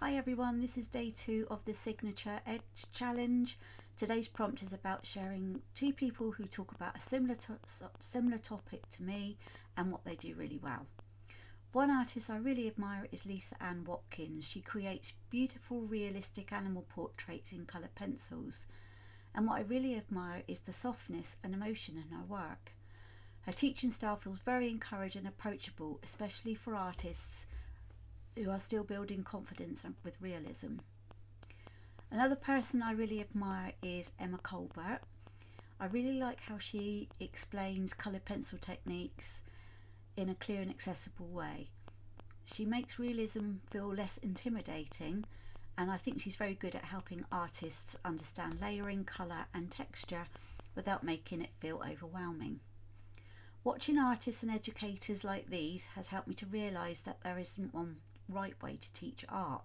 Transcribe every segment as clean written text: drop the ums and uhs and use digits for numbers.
Hi everyone, this is day 2 of the Signature Edge Challenge. Today's prompt is about sharing 2 people who talk about a similar topic to me and what they do really well. One artist I really admire is Ann Watkins. She creates beautiful, realistic animal portraits in coloured pencils. And what I really admire is the softness and emotion in her work. Her teaching style feels very encouraging and approachable, especially for artists who are still building confidence with realism. Another person I really admire is Emma Colbert. I really like how she explains coloured pencil techniques in a clear and accessible way. She makes realism feel less intimidating, and I think she's very good at helping artists understand layering, colour and texture without making it feel overwhelming. Watching artists and educators like these has helped me to realise that there isn't one right way to teach art.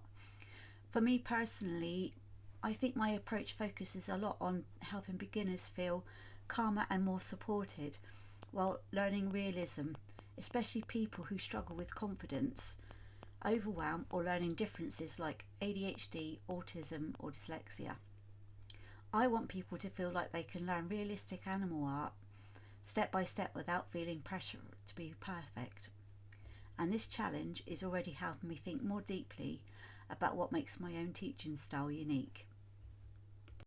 For me personally, I think my approach focuses a lot on helping beginners feel calmer and more supported while learning realism, especially people who struggle with confidence, overwhelm or learning differences like ADHD, autism or dyslexia. I want people to feel like they can learn realistic animal art step by step without feeling pressure to be perfect. And this challenge is already helping me think more deeply about what makes my own teaching style unique.